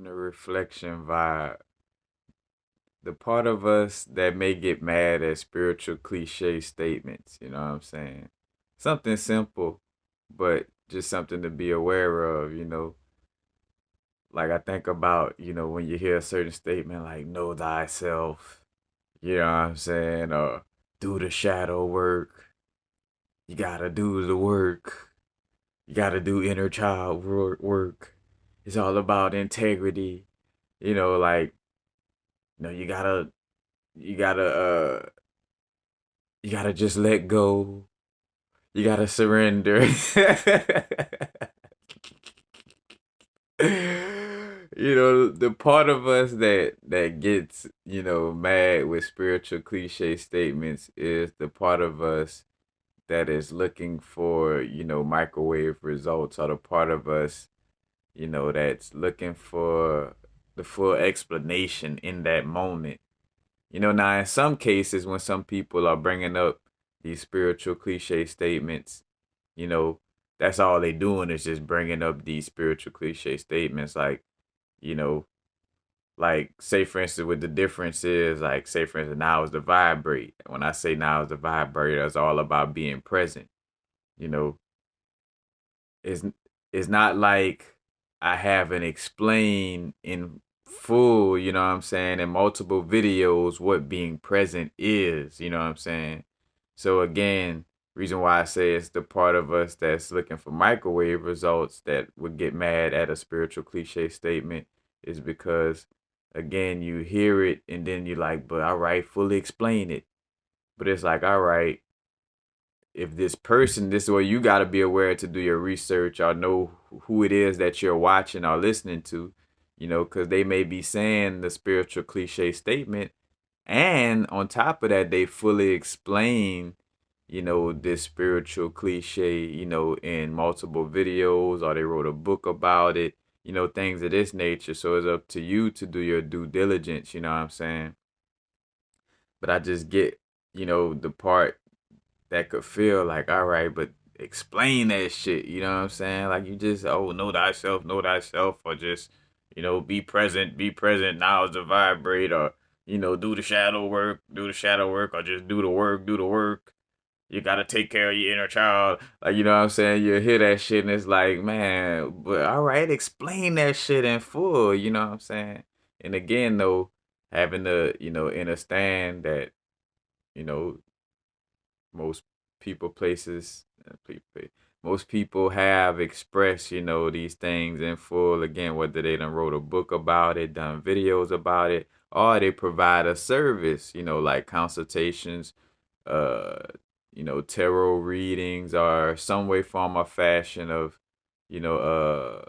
in the reflection vibe, the part of us that may get mad at spiritual cliche statements, you know what I'm saying? Something simple, but just something to be aware of, Like I think about, when you hear a certain statement like know thyself, you know what I'm saying? Or do the shadow work. You gotta do the work. You gotta do inner child work. It's all about integrity. Like, you gotta you gotta just let go. You gotta surrender. The part of us that gets, mad with spiritual cliche statements is the part of us that is looking for, microwave results, or the part of us, that's looking for the full explanation in that moment. Now in some cases, when some people are bringing up these spiritual cliche statements, you know, that's all they doing is just bringing up these spiritual cliche statements, you know, like say for instance, what the difference is, like say for instance, now is the vibrate. When I say now is the vibrate, it's all about being present. You know, it's it's not like I haven't explained in full, you know what I'm saying, in multiple videos what being present is, you know what I'm saying? So again, reason why I say it's the part of us that's looking for microwave results that would get mad at a spiritual cliche statement is because again, you hear it and then you're like, but all right, fully explain it. But it's like, all right, if this person, this is where you got to be aware to do your research or know who it is that you're watching or listening to, because they may be saying the spiritual cliche statement. And on top of that, they fully explain, this spiritual cliche, in multiple videos, or they wrote a book about it, things of this nature. So it's up to you to do your due diligence, you know what I'm saying? But I just get, the part that could feel like, all right, but explain that shit, you know what I'm saying? Like you just, oh, know thyself, or just, be present, now is the vibrate, or, do the shadow work, or just do the work. You gotta take care of your inner child. Like, you know what I'm saying? You hear that shit and it's like, man, but all right, explain that shit in full, you know what I'm saying? And again, though, having to, understand that, you know, most people places most people have expressed these things in full, again, whether they done wrote a book about it, done videos about it, or they provide a service, like consultations, uh tarot readings, or some way, form, or fashion of you know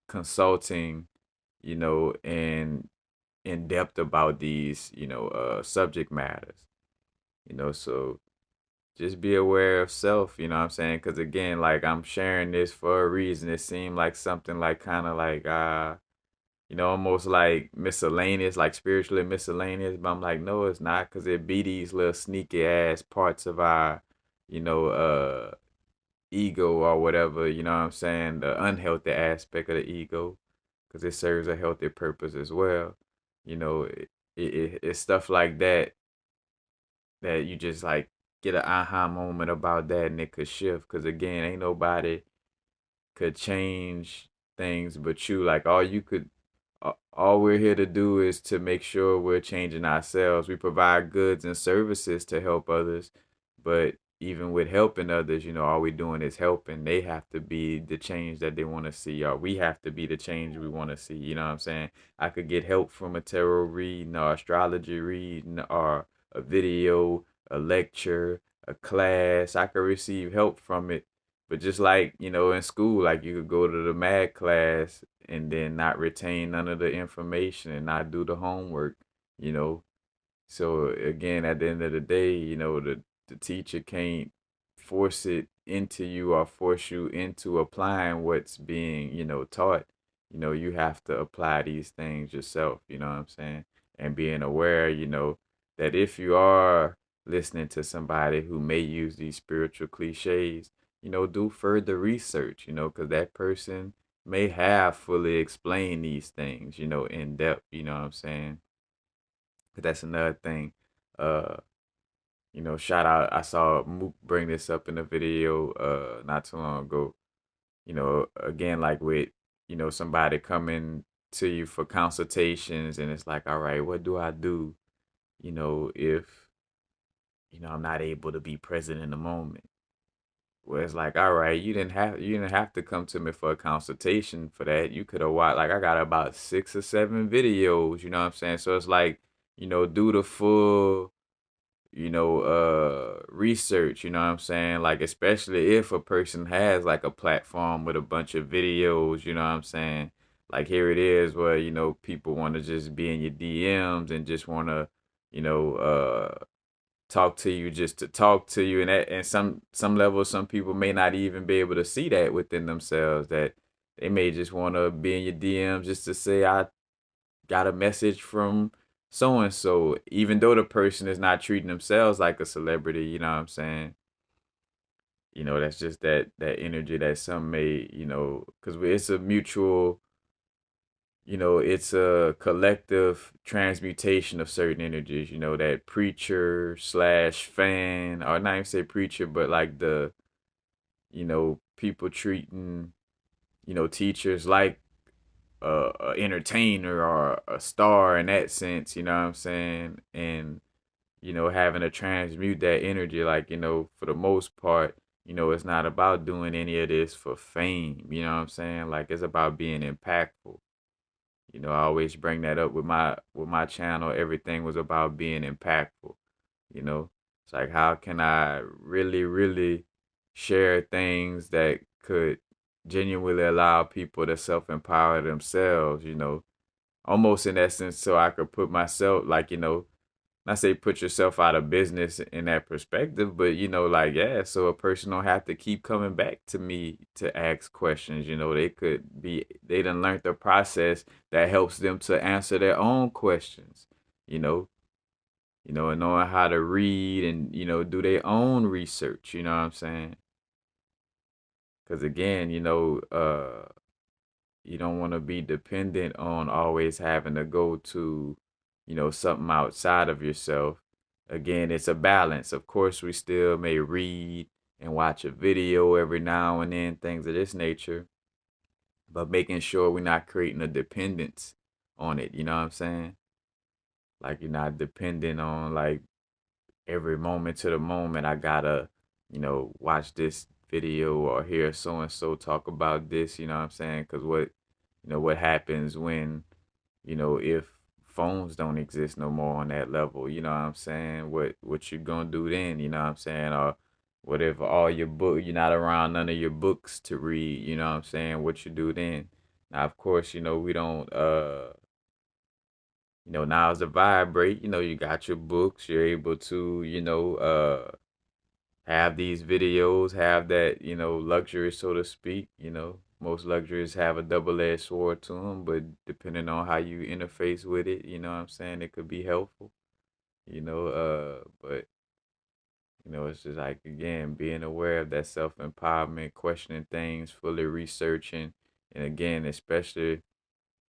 consulting, and in depth about these subject matters, so just be aware of self, you know what I'm saying? Because again, like I'm sharing this for a reason. It seemed like something like kind of like, almost like miscellaneous, like spiritually miscellaneous. But I'm like, no, it's not, because it be these little sneaky ass parts of our, you know, ego or whatever, you know what I'm saying? The unhealthy aspect of the ego, because it serves a healthy purpose as well. It's stuff like that you just like get an aha moment about that, and it could shift, because again, ain't nobody could change things but you. Like all we're here to do is to make sure we're changing ourselves. We provide goods and services to help others, but even with helping others, all we're doing is helping. They have to be the change that they want to see, or we have to be the change we want to see. You know what I'm saying? I could get help from a tarot reading, or astrology reading, or a video, a lecture, a class. I could receive help from it. But just like, in school, like you could go to the math class and then not retain none of the information and not do the homework, you know. So again, at the end of the day, the teacher can't force it into you or force you into applying what's being, taught. You have to apply these things yourself, you know what I'm saying? And being aware, that if you are listening to somebody who may use these spiritual cliches, do further research, because that person may have fully explained these things, in depth, you know what I'm saying? 'Cause that's another thing. Uh, shout out, I saw Mook bring this up in a video not too long ago. Again, like with, somebody coming to you for consultations and it's like, all right, what do I do, if, I'm not able to be present in the moment? Where it's like, all right, you didn't have to come to me for a consultation for that. You could have watched, like, I got about 6 or 7 videos, you know what I'm saying? So it's like, do the full, research, you know what I'm saying? Like, especially if a person has like a platform with a bunch of videos, you know what I'm saying? Like, here it is where, people want to just be in your DMs and just want to, you know, talk to you just to talk to you. And some levels, some people may not even be able to see that within themselves, that they may just want to be in your DMs just to say, I got a message from so and so, even though the person is not treating themselves like a celebrity, you know what I'm saying? That's just that energy that some may, because it's a mutual, it's a collective transmutation of certain energies, that preacher slash fan, or not even say preacher, but like the, people treating, teachers like a entertainer or a star in that sense, you know what I'm saying? And, having to transmute that energy, like, for the most part, it's not about doing any of this for fame, you know what I'm saying? Like, it's about being impactful. I always bring that up with my channel. Everything was about being impactful, you know. It's like, how can I really, really share things that could genuinely allow people to self-empower themselves, almost in essence, so I could put myself, like, not say put yourself out of business in that perspective, but, like, yeah, so a person don't have to keep coming back to me to ask questions. They done learned the process that helps them to answer their own questions, you know, and knowing how to read and, do their own research, you know what I'm saying? Because again, you don't want to be dependent on always having to go to, something outside of yourself. Again, it's a balance. Of course, we still may read and watch a video every now and then, things of this nature, but making sure we're not creating a dependence on it. You know what I'm saying? Like, you're not dependent on, like, every moment to the moment. I gotta, watch this video or hear so and so talk about this. You know what I'm saying? Because what happens when, if phones don't exist no more on that level, you know what I'm saying? What you gonna do then, you know what I'm saying? Or what if all your book, you're not around none of your books to read, you know what I'm saying? What you do then? Now, of course, we don't now's the vibrate, you got your books, you're able to, have these videos, have that, luxury, so to speak. Most luxuries have a double-edged sword to them, but depending on how you interface with it, you know what I'm saying, it could be helpful, but, it's just like, again, being aware of that self-empowerment, questioning things, fully researching, and again, especially,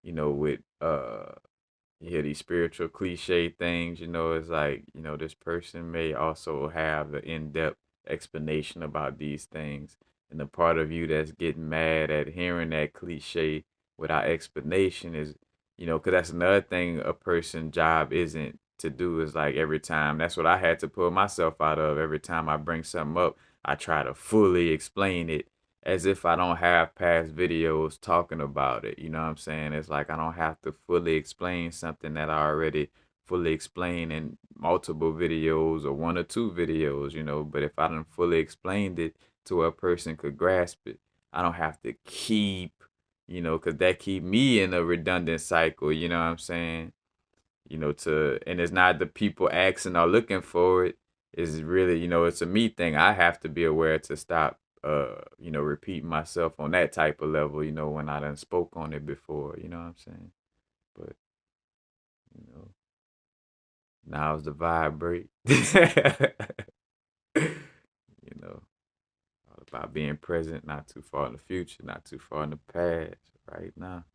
with, you hear these spiritual cliche things, it's like, this person may also have the in-depth explanation about these things. And the part of you that's getting mad at hearing that cliche without explanation is, because that's another thing a person's job isn't to do, is like, every time, that's what I had to pull myself out of. Every time I bring something up, I try to fully explain it as if I don't have past videos talking about it. You know what I'm saying? It's like I don't have to fully explain something that I already fully explained in multiple videos or 1 or 2 videos, But if I done fully explained it to where a person could grasp it, I don't have to keep, because that keep me in a redundant cycle, you know what I'm saying? And it's not the people asking or looking for it. It's really, it's a me thing. I have to be aware to stop, repeating myself on that type of level, when I done spoke on it before, you know what I'm saying? But, you know, now's the vibrate. you know, all the by being present, not too far in the future, not too far in the past, right now.